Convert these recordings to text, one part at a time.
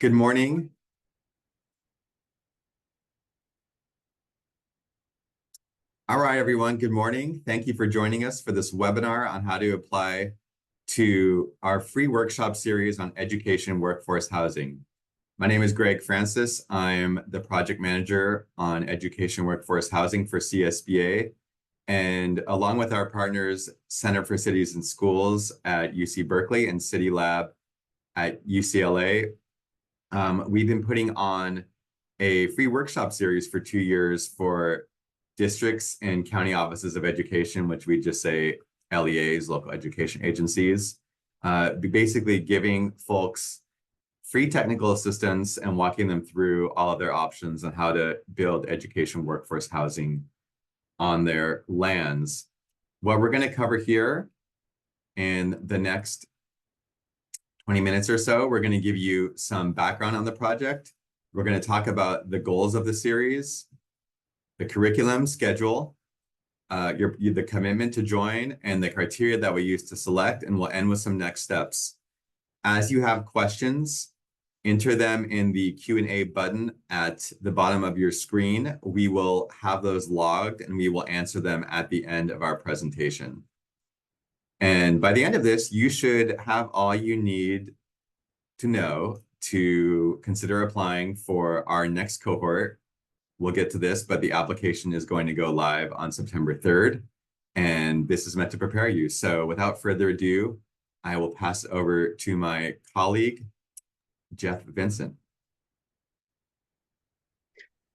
Good morning. All right, everyone. Good morning. Thank you for joining us for this webinar on how to apply to our free workshop series on education workforce housing. My name is Greg Francis. I'm the project manager on education workforce housing for CSBA. And along with our partners, Center for Cities and Schools at UC Berkeley and City Lab at UCLA, we've been putting on a free workshop series for 2 years for districts and county offices of education, which we just say LEAs, local education agencies, basically giving folks free technical assistance and walking them through all of their options on how to build education workforce housing on their lands. What we're going to cover here in the next 20 minutes or so, we're going to give you some background on the project. We're going to talk about the goals of the series, the curriculum schedule, the commitment to join, and the criteria that we use to select, and we'll end with some next steps. As you have questions, enter them in the Q&A button at the bottom of your screen. We will have those logged, and we will answer them at the end of our presentation. And by the end of this, you should have all you need to know to consider applying for our next cohort. We'll get to this, but the application is going to go live on September 3rd, and this is meant to prepare you. So without further ado, I will pass it over to my colleague, Jeff Vincent.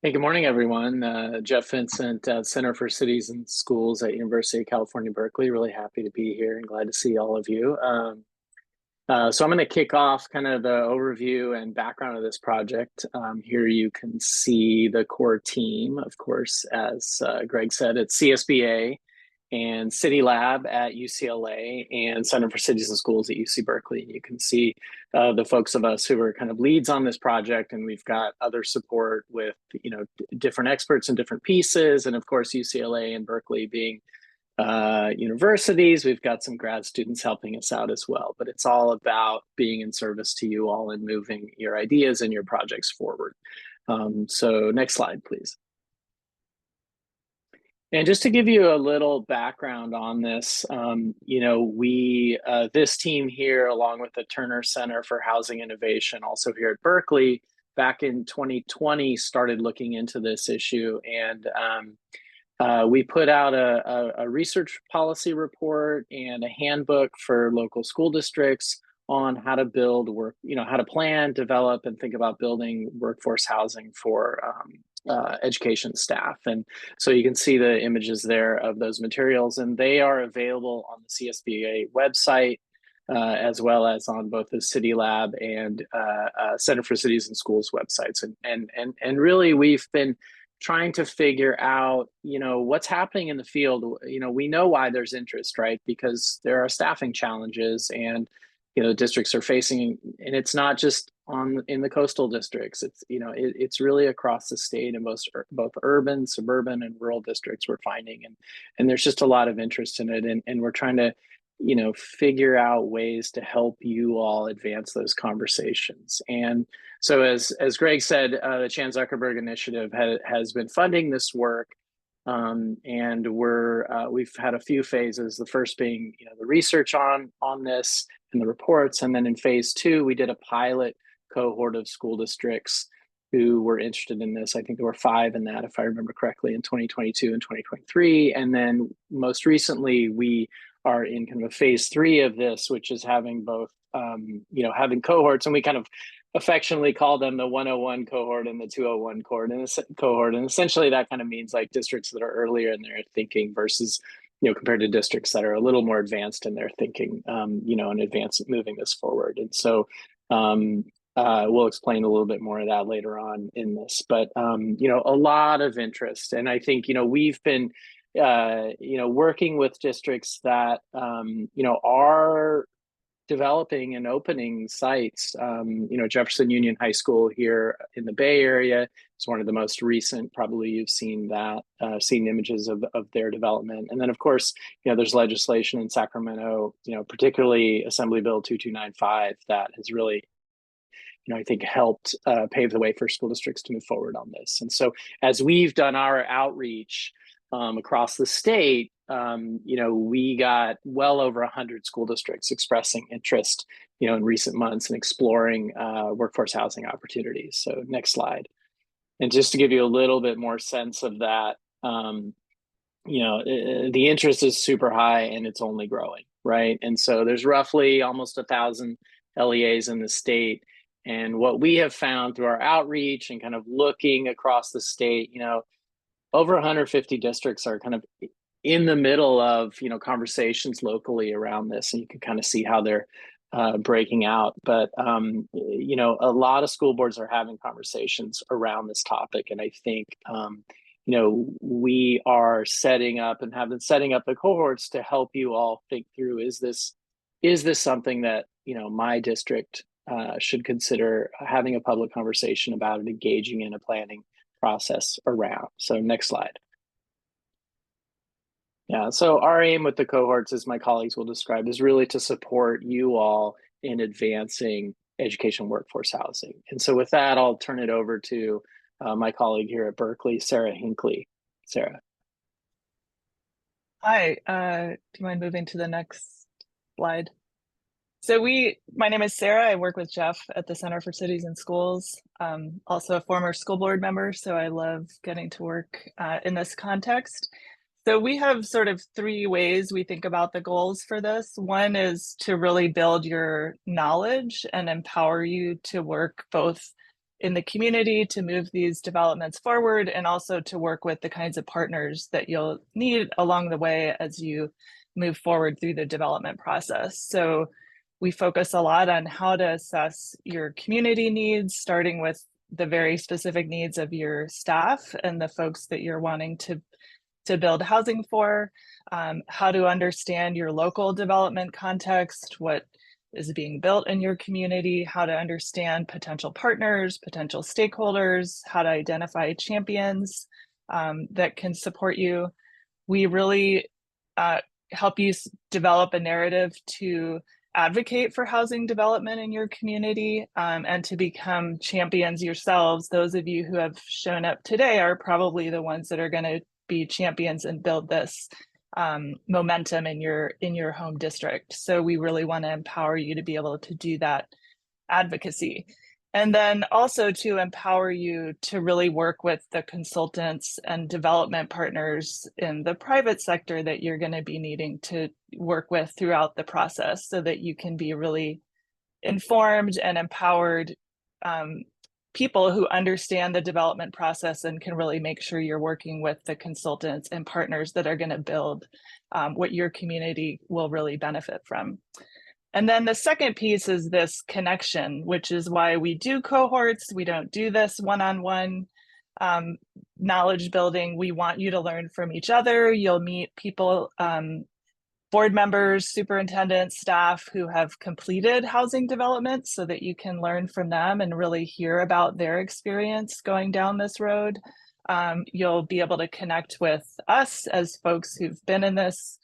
Hey, good morning, everyone. Jeff Vincent, Center for Cities and Schools at University of California, Berkeley. Really happy to be here and glad to see all of you. So I'm going to kick off kind of the overview and background of this project. Here you can see the core team, of course, as Greg said, it's CSBA and City Lab at UCLA and Center for Cities and Schools at UC Berkeley. You can see the folks of us who are kind of leads on this project, and we've got other support with, different experts in different pieces. And of course, UCLA and Berkeley being universities, we've got some grad students helping us out as well. But it's all about being in service to you all and moving your ideas and your projects forward. So next slide, please. And just to give you a little background on this, this team here, along with the Turner Center for Housing Innovation, also here at Berkeley, back in 2020, started looking into this issue. And we put out a research policy report and a handbook for local school districts on how to build how to plan, develop, and think about building workforce housing for education staff. And so you can see the images there of those materials, and they are available on the CSBA website, as well as on both the City Lab and Center for Cities and Schools websites. And really, we've been trying to figure out, what's happening in the field. We know why there's interest, right? Because there are staffing challenges, and districts are facing, and it's not just in the coastal districts. It's it's really across the state in both urban, suburban, and rural districts we're finding, and there's just a lot of interest in it, and we're trying to figure out ways to help you all advance those conversations. And so as Greg said, the Chan Zuckerberg Initiative has been funding this work. And we've had a few phases, the first being the research on this and the reports, and then in phase 2 we did a pilot cohort of school districts who were interested in this. I think there were 5 in that, if I remember correctly, in 2022 and 2023. And then most recently we are in kind of a phase 3 of this, which is having both having cohorts, and we kind of affectionately call them the 101 cohort and the 201 cohort. And essentially that kind of means like districts that are earlier in their thinking versus, compared to districts that are a little more advanced in their thinking, in advance of moving this forward. And so we'll explain a little bit more of that later on in this, but, a lot of interest. And I think, we've been, working with districts that, are developing and opening sites. Jefferson Union High School here in the Bay Area is one of the most recent. Probably you've seen images of their development. And then of course, there's legislation in Sacramento, particularly Assembly Bill 2295 that has really I think helped pave the way for school districts to move forward on this. And so as we've done our outreach across the state, we got well over 100 school districts expressing interest, in recent months in exploring workforce housing opportunities. So next slide. And just to give you a little bit more sense of that, the interest is super high and it's only growing, right? And so there's roughly almost 1,000 LEAs in the state. And what we have found through our outreach and kind of looking across the state, over 150 districts are kind of in the middle of, conversations locally around this. And you can kind of see how they're breaking out. But, a lot of school boards are having conversations around this topic. And I think, we are setting up and have been setting up the cohorts to help you all think through, is this something that, my district should consider having a public conversation about and engaging in a planning process around. So next slide. Yeah, so our aim with the cohorts, as my colleagues will describe, is really to support you all in advancing education workforce housing. And so with that, I'll turn it over to my colleague here at Berkeley, Sarah Hinckley. Sarah. Hi, do you mind moving to the next slide? So my name is Sarah. I work with Jeff at the Center for Cities and Schools. Also a former school board member, so I love getting to work in this context. So we have sort of three ways we think about the goals for this. One is to really build your knowledge and empower you to work both in the community to move these developments forward, and also to work with the kinds of partners that you'll need along the way as you move forward through the development process. So we focus a lot on how to assess your community needs, starting with the very specific needs of your staff and the folks that you're wanting to build housing for, how to understand your local development context, what is being built in your community, how to understand potential partners, potential stakeholders, how to identify champions that can support you. We really help you develop a narrative to advocate for housing development in your community and to become champions yourselves. Those of you who have shown up today are probably the ones that are going to be champions and build this momentum in your home district. So we really want to empower you to be able to do that advocacy. And then also to empower you to really work with the consultants and development partners in the private sector that you're going to be needing to work with throughout the process, so that you can be really informed and empowered people who understand the development process and can really make sure you're working with the consultants and partners that are going to build what your community will really benefit from. And then the second piece is this connection, which is why we do cohorts. We don't do this one-on-one knowledge building. We want you to learn from each other. You'll meet people, board members, superintendents, staff who have completed housing development, so that you can learn from them and really hear about their experience going down this road. You'll be able to connect with us as folks who've been in this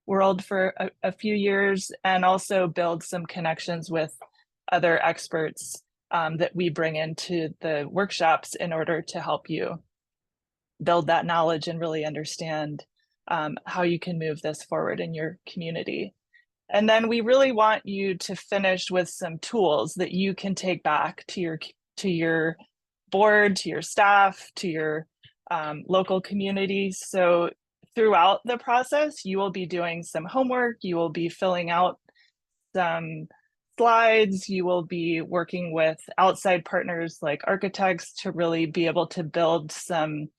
world for a few years, and also build some connections with other experts that we bring into the workshops in order to help you build that knowledge and really understand how you can move this forward in your community. And then we really want you to finish with some tools that you can take back to your board, to your staff, to your local community. So throughout the process, you will be doing some homework, you will be filling out some slides, you will be working with outside partners like architects to really be able to build some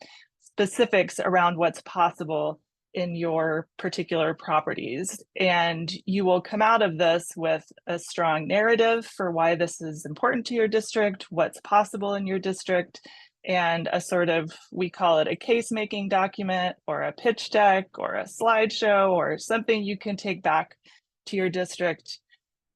specifics around what's possible in your particular properties. And you will come out of this with a strong narrative for why this is important to your district, what's possible in your district, and a sort of, we call it a case-making document or a pitch deck or a slideshow or something you can take back to your district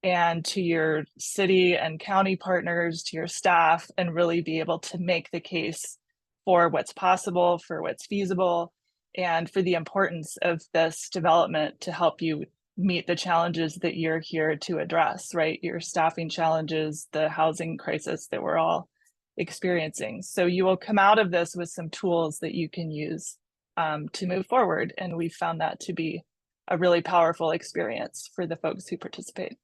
and to your city and county partners, to your staff, and really be able to make the case for what's possible, for what's feasible, and for the importance of this development to help you meet the challenges that you're here to address, right? Your staffing challenges, the housing crisis that we're all experiencing. So you will come out of this with some tools that you can use to move forward. And we found that to be a really powerful experience for the folks who participate.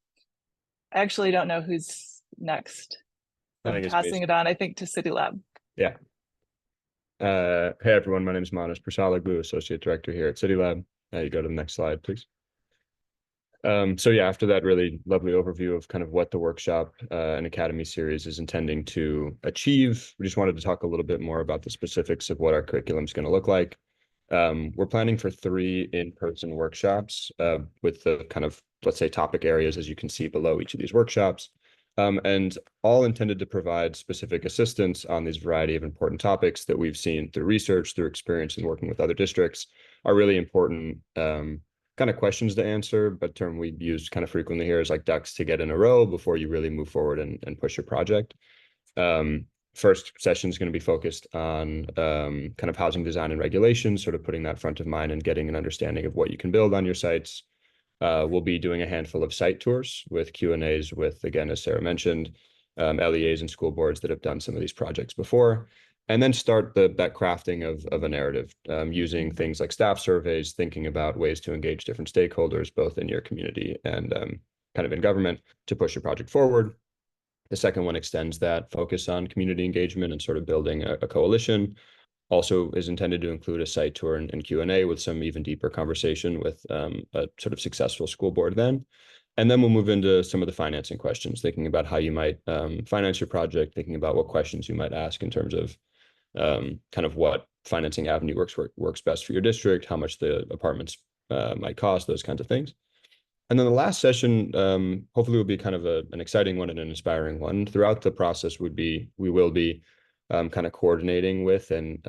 I actually don't know who's next. I'm passing it on, I think, to City Lab. Yeah. Hey everyone, my name is Manas Prasalaglu, Associate Director here at City Lab. You go to the next slide, please. So yeah, after that really lovely overview of kind of what the workshop and Academy series is intending to achieve, we just wanted to talk a little bit more about the specifics of what our curriculum is going to look like. We're planning for 3 in-person workshops with the kind of, let's say, topic areas, as you can see below each of these workshops, and all intended to provide specific assistance on these variety of important topics that we've seen through research, through experience in working with other districts, are really important kind of questions to answer, but term we use kind of frequently here is like ducks to get in a row before you really move forward and push your project. First session is going to be focused on kind of housing design and regulations, sort of putting that front of mind and getting an understanding of what you can build on your sites. We'll be doing a handful of site tours with Q&As with, again, as Sarah mentioned, LEAs and school boards that have done some of these projects before, and then start that crafting of a narrative using things like staff surveys, thinking about ways to engage different stakeholders, both in your community and kind of in government, to push your project forward. The second one extends that focus on community engagement and sort of building a coalition. Also is intended to include a site tour and Q&A with some even deeper conversation with a sort of successful school board then. And then we'll move into some of the financing questions, thinking about how you might finance your project, thinking about what questions you might ask in terms of kind of what financing avenue works best for your district, how much the apartments might cost, those kinds of things. And then the last session, hopefully will be kind of an exciting one and an inspiring one. Throughout the process we will be kind of coordinating with and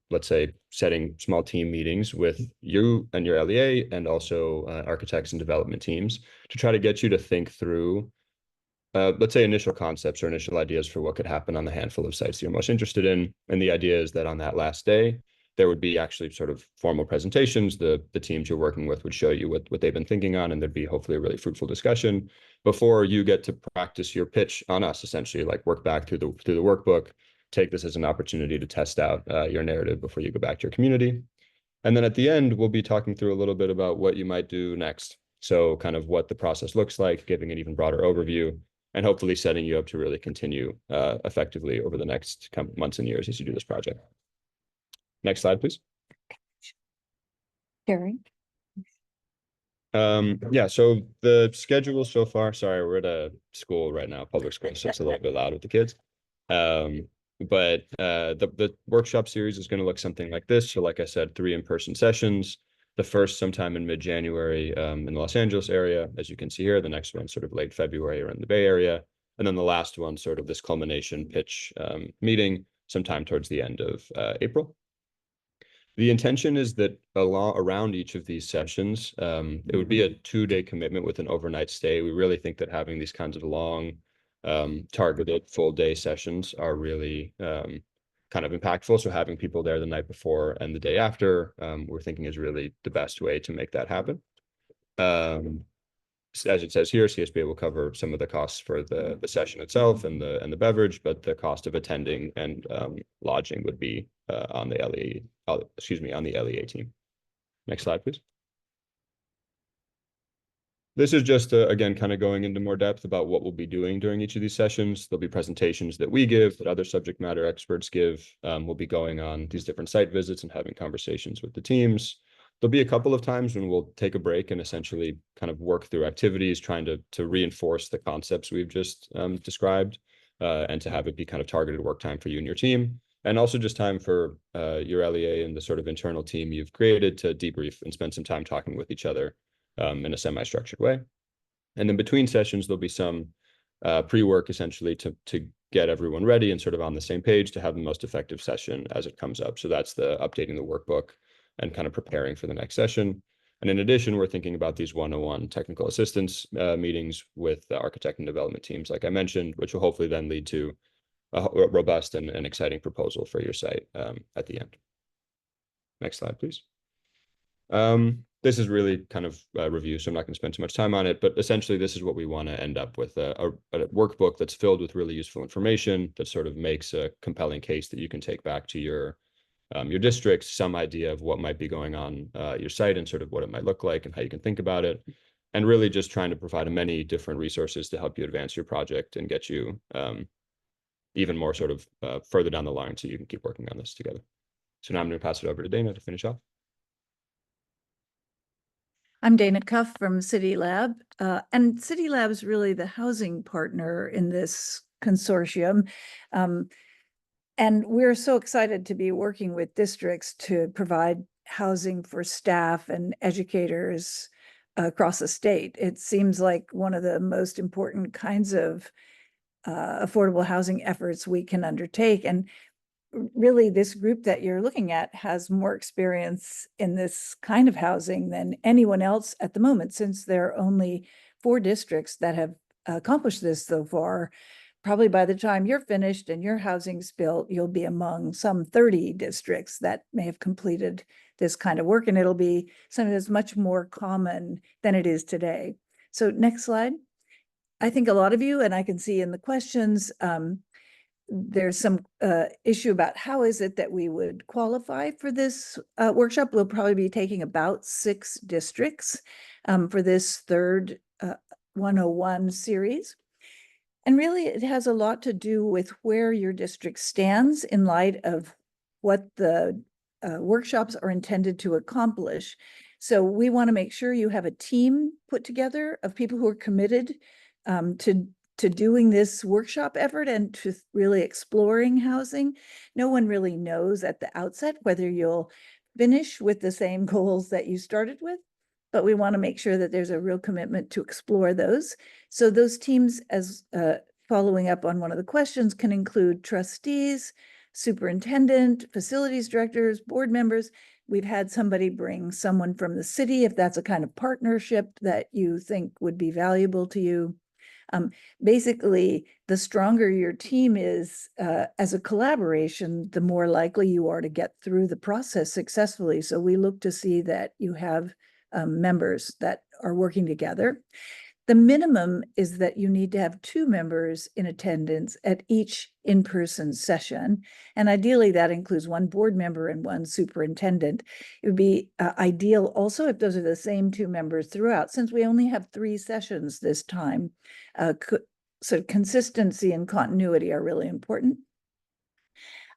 let's say setting small team meetings with you and your LEA and also architects and development teams to try to get you to think through let's say initial concepts or initial ideas for what could happen on the handful of sites you're most interested in. And the idea is that on that last day, there would be actually sort of formal presentations. The teams you're working with would show you what they've been thinking on, and there'd be hopefully a really fruitful discussion before you get to practice your pitch on us, essentially, like work back through the workbook, take this as an opportunity to test out your narrative before you go back to your community. And then at the end, we'll be talking through a little bit about what you might do next. So kind of what the process looks like, giving an even broader overview, and hopefully setting you up to really continue effectively over the next months and years as you do this project. Next slide, please. Carrie. Yeah, so the schedule so far, sorry, we're at a school right now, public school, so it's a little bit loud with the kids. But the workshop series is going to look something like this. So like I said, 3 in-person sessions. The first sometime in mid-January in the Los Angeles area, as you can see here. The next one sort of late February or in the Bay Area. And then the last one sort of this culmination pitch meeting sometime towards the end of April. The intention is that around each of these sessions, it would be a 2-day commitment with an overnight stay. We really think that having these kinds of long targeted full day sessions are really kind of impactful. So having people there the night before and the day after, we're thinking is really the best way to make that happen. As it says here, CSBA will cover some of the costs for the session itself and the beverage, but the cost of attending and lodging would be on the LEA, on the LEA team. Next slide, please. This is just, again, kind of going into more depth about what we'll be doing during each of these sessions. There'll be presentations that we give, that other subject matter experts give. We'll be going on these different site visits and having conversations with the teams. There'll be a couple of times when we'll take a break and essentially kind of work through activities, trying to reinforce the concepts we've just described, and to have it be kind of targeted work time for you and your team. And also just time for your LEA and the sort of internal team you've created to debrief and spend some time talking with each other in a semi-structured way. And then between sessions, there'll be some pre-work essentially to get everyone ready and sort of on the same page to have the most effective session as it comes up. So that's the updating the workbook and kind of preparing for the next session. And in addition, we're thinking about these one-on-one technical assistance meetings with the architect and development teams, like I mentioned, which will hopefully then lead to a robust and exciting proposal for your site at the end. Next slide, please. this is really kind of a review, so I'm not going to spend too much time on it, but essentially this is what we want to end up with, a workbook that's filled with really useful information that sort of makes a compelling case that you can take back to your district, some idea of what might be going on your site and sort of what it might look like and how you can think about it. And really just trying to provide many different resources to help you advance your project and get you even more sort of further down the line so you can keep working on this together. So now I'm going to pass it over to Dana to finish off. I'm Dana Cuff from City Lab, and City Lab is really the housing partner in this consortium. And we're so excited to be working with districts to provide housing for staff and educators across the state. It seems like one of the most important kinds of affordable housing efforts we can undertake. And really, this group that you're looking at has more experience in this kind of housing than anyone else at the moment, since there are only 4 districts that have accomplished this so far. Probably by the time you're finished and your housing's built, you'll be among some 30 districts that may have completed this kind of work, and it'll be something that's much more common than it is today. So next slide. I think a lot of you, and I can see in the questions, there's some issue about how is it that we would qualify for this workshop. We'll probably be taking about 6 districts for this third 101 series. And really, it has a lot to do with where your district stands in light of what the workshops are intended to accomplish. So we want to make sure you have a team put together of people who are committed to doing this workshop effort and to really exploring housing. No one really knows at the outset whether you'll finish with the same goals that you started with, but we want to make sure that there's a real commitment to explore those. So those teams, as following up on one of the questions, can include trustees, superintendent, facilities directors, board members. We've had somebody bring someone from the city if that's a kind of partnership that you think would be valuable to you. Basically, the stronger your team is as a collaboration, the more likely you are to get through the process successfully. So we look to see that you have members that are working together. The minimum is that you need to have 2 members in attendance at each in-person session. And ideally, that includes 1 board member and 1 superintendent. It would be ideal also if those are the same 2 members throughout, since we only have 3 sessions this time. So consistency and continuity are really important.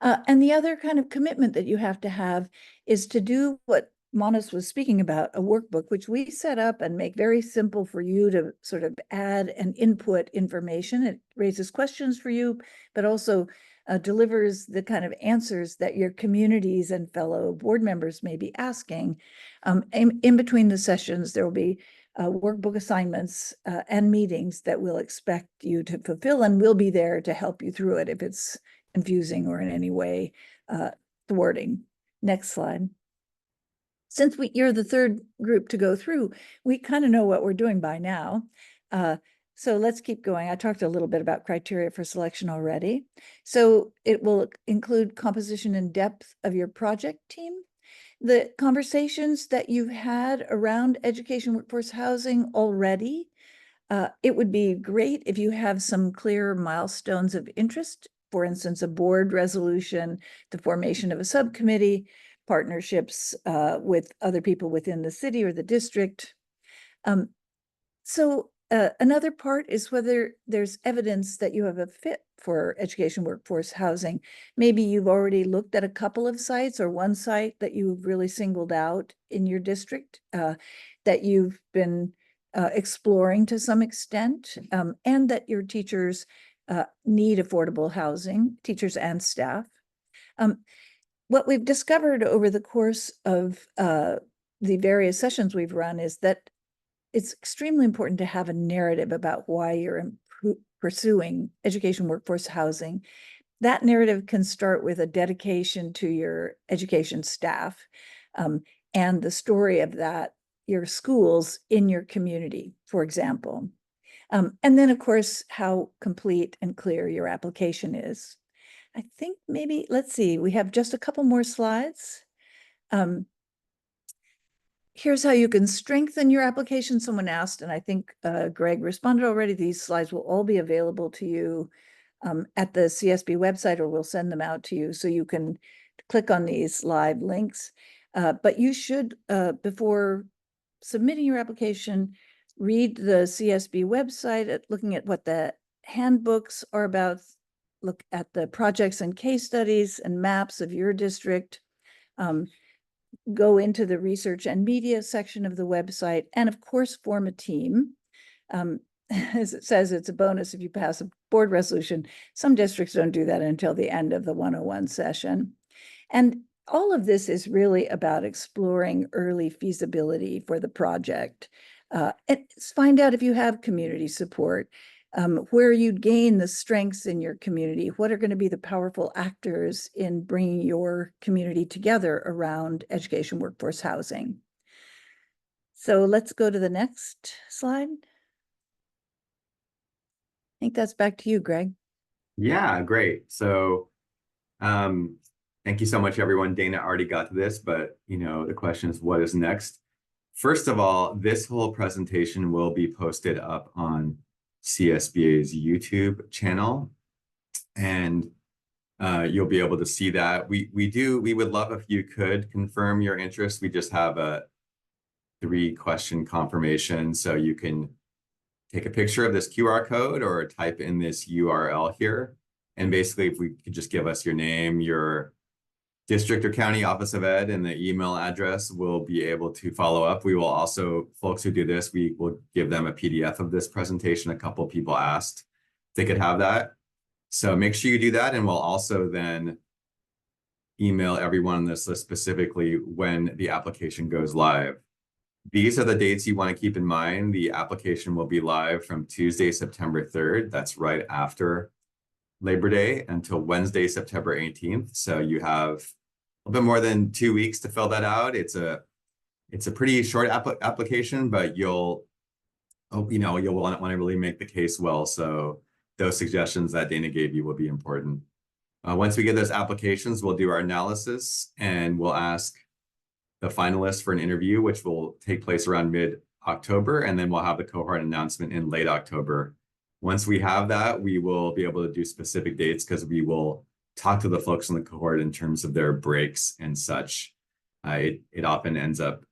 And the other kind of commitment that you have to have is to do what Manas was speaking about, a workbook, which we set up and make very simple for you to sort of add and input information. It raises questions for you, but also delivers the kind of answers that your communities and fellow board members may be asking. In between the sessions, there will be workbook assignments and meetings that we'll expect you to fulfill, and we'll be there to help you through it if it's confusing or in any way thwarting. Next slide. Since you're the third group to go through, we kind of know what we're doing by now. So let's keep going. I talked a little bit about criteria for selection already. So it will include composition and depth of your project team, the conversations that you've had around education, workforce housing already. It would be great if you have some clear milestones of interest, for instance, a board resolution, the formation of a subcommittee, partnerships with other people within the city or the district. Another part is whether there's evidence that you have a fit for education workforce housing. Maybe you've already looked at a couple of sites or one site that you've really singled out in your district that you've been exploring to some extent, and that your teachers need affordable housing, teachers and staff. What we've discovered over the course of the various sessions we've run is that it's extremely important to have a narrative about why you're pursuing education workforce housing. That narrative can start with a dedication to your education staff and the story of that, your schools in your community, for example. And then, of course, how complete and clear your application is. I think maybe, let's see, we have just a couple more slides. Here's how you can strengthen your application. Someone asked, and I think Greg responded already. These slides will all be available to you at the CSB website, or we'll send them out to you so you can click on these live links. But you should, before submitting your application, read the CSB website, looking at what the handbooks are about, look at the projects and case studies and maps of your district, go into the research and media section of the website, and of course, form a team. As it says, it's a bonus if you pass a board resolution. Some districts don't do that until the end of the 101 session. And all of this is really about exploring early feasibility for the project. And find out if you have community support, where you'd gain the strengths in your community, what are going to be the powerful actors in bringing your community together around education, workforce, housing. So let's go to the next slide. I think that's back to you, Greg. Yeah, great. So thank you so much, everyone. Dana already got to this, but the question is, what is next? First of all, this whole presentation will be posted up on CSBA's YouTube channel, and you'll be able to see that. We would love if you could confirm your interest. We just have a 3-question confirmation, so you can take a picture of this QR code or type in this URL here. And basically, if we could just give us your name, your district or county office of ed, and the email address, we'll be able to follow up. We will also, folks who do this, we will give them a PDF of this presentation. A couple of people asked if they could have that. So make sure you do that. And we'll also then email everyone on this list specifically when the application goes live. These are the dates you want to keep in mind. The application will be live from Tuesday, September 3rd. That's right after Labor Day, until Wednesday, September 18th. So you have a little bit more than 2 weeks to fill that out. It's a pretty short application, but you'll want to really make the case well. So those suggestions that Dana gave you will be important. Once we get those applications, we'll do our analysis, and we'll ask the finalists for an interview, which will take place around mid-October, and then we'll have the cohort announcement in late October. Once we have that, we will be able to do specific dates, because we will talk to the folks in the cohort in terms of their breaks and such. It often ends up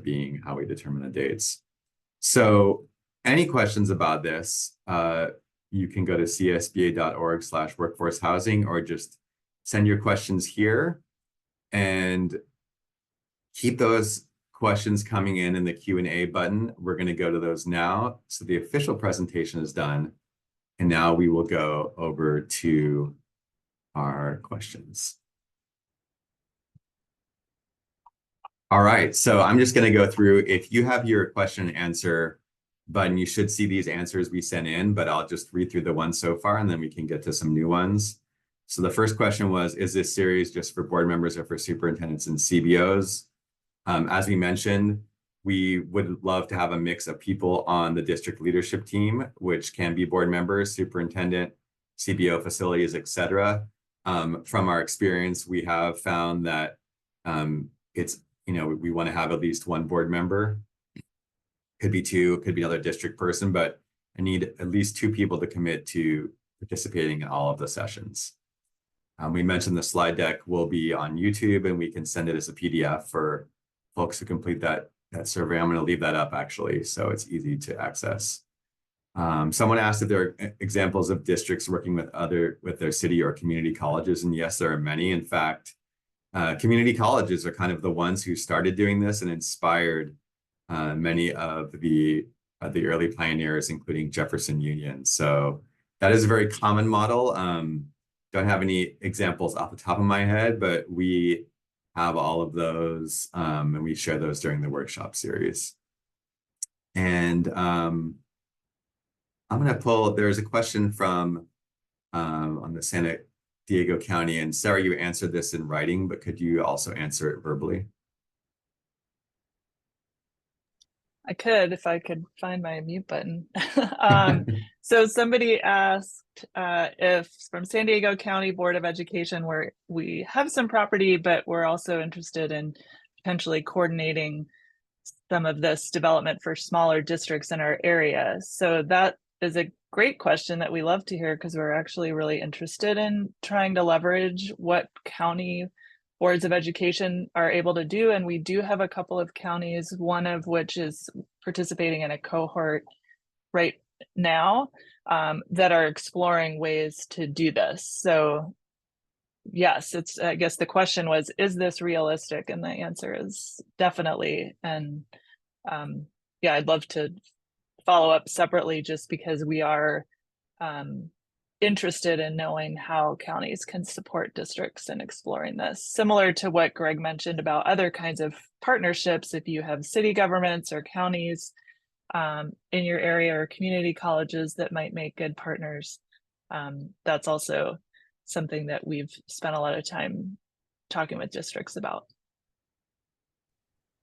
being how we determine the dates. So any questions about this, you can go to csba.org/workforcehousing, or just send your questions here, and keep those questions coming in the Q&A button. We're going to go to those now. So the official presentation is done, and now we will go over to our questions. All right, so I'm just going to go through. If you have your question and answer button, you should see these answers we sent in, but I'll just read through the ones so far, and then we can get to some new ones. So the first question was, is this series just for board members or for superintendents and CBOs? As we mentioned, we would love to have a mix of people on the district leadership team, which can be board members, superintendent, CBO facilities, etc. From our experience, we have found that we want to have at least one board member. Could be 2, could be another district person, but I need at least 2 people to commit to participating in all of the sessions. We mentioned the slide deck will be on YouTube, and we can send it as a PDF for folks who complete that survey. I'm going to leave that up, actually, so it's easy to access. Someone asked if there are examples of districts working with their city or community colleges, and yes, there are many. In fact, community colleges are kind of the ones who started doing this and inspired many of the early pioneers, including Jefferson Union. So that is a very common model. Don't have any examples off the top of my head, but we have all of those, and we share those during the workshop series. And I'm going to pull, there's a question from on the San Diego County, and Sarah, you answered this in writing, but could you also answer it verbally? I could, if I could find my mute button. So somebody asked if from San Diego County Board of Education, where we have some property, but we're also interested in potentially coordinating some of this development for smaller districts in our area? So that is a great question that we love to hear, because we're actually really interested in trying to leverage what county boards of education are able to do. And we do have a couple of counties, one of which is participating in a cohort right now, that are exploring ways to do this. So yes, I guess the question was, is this realistic? And the answer is definitely. And yeah, I'd love to follow up separately, just because we are interested in knowing how counties can support districts in exploring this. Similar to what Greg mentioned about other kinds of partnerships, if you have city governments or counties in your area, or community colleges that might make good partners, that's also something that we've spent a lot of time talking with districts about.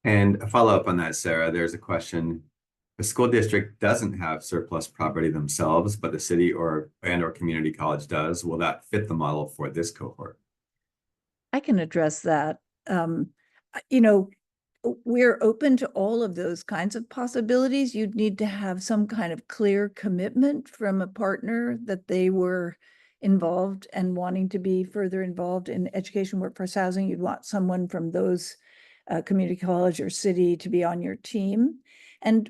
And a follow-up on that, Sarah, there's a question. The school district doesn't have surplus property themselves, but the city or community college does. Will that fit the model for this cohort? I can address that. You know, we're open to all of those kinds of possibilities. You'd need to have some kind of clear commitment from a partner that they were involved and wanting to be further involved in education, workforce housing. You'd want someone from those community college or city to be on your team. And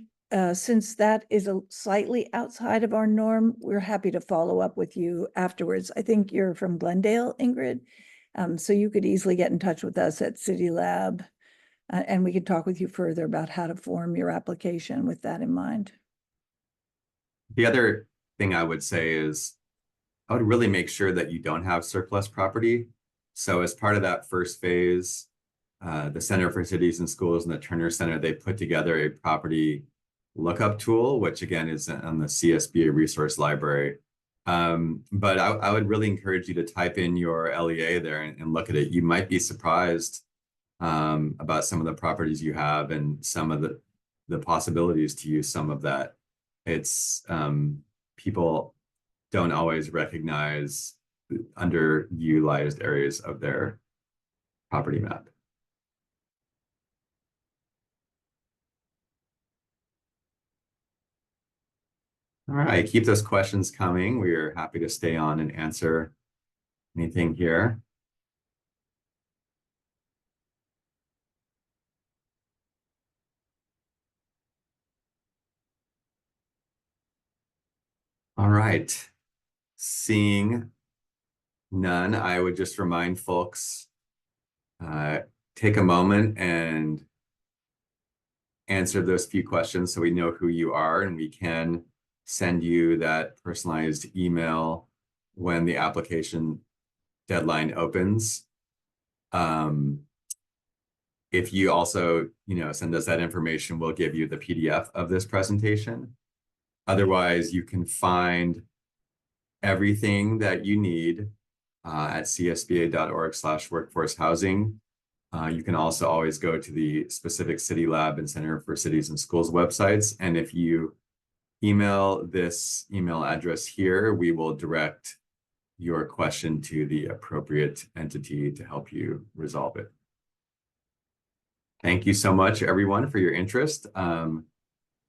since that is a slightly outside of our norm, we're happy to follow up with you afterwards. I think you're from Glendale, Ingrid. So you could easily get in touch with us at City Lab, and we could talk with you further about how to form your application with that in mind. The other thing I would say is I would really make sure that you don't have surplus property. So as part of that first phase, the Center for Cities and Schools and the Turner Center, they put together a property lookup tool, which again is on the CSBA resource library. But I would really encourage you to type in your LEA there and look at it. You might be surprised about some of the properties you have and some of the possibilities to use some of that. It's people don't always recognize underutilized areas of their property map. All right, keep those questions coming. We are happy to stay on and answer anything here. All right, seeing none, I would just remind folks, take a moment and answer those few questions so we know who you are, and we can send you that personalized email when the application deadline opens. If you also, send us that information, we'll give you the PDF of this presentation. Otherwise, you can find everything that you need at csba.org/workforce housing. You can also always go to the specific City Lab and Center for Cities and Schools websites. And if you email this email address here, we will direct your question to the appropriate entity to help you resolve it. Thank you so much, everyone, for your interest.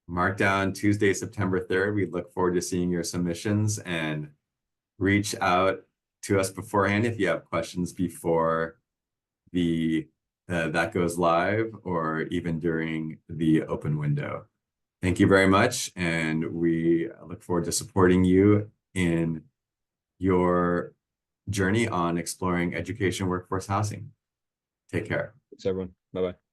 Mark down Tuesday, September 3rd. We look forward to seeing your submissions, and reach out to us beforehand if you have questions before that goes live, or even during the open window. Thank you very much, and we look forward to supporting you in your journey on exploring education workforce housing. Take care. Thanks, everyone. Bye-bye.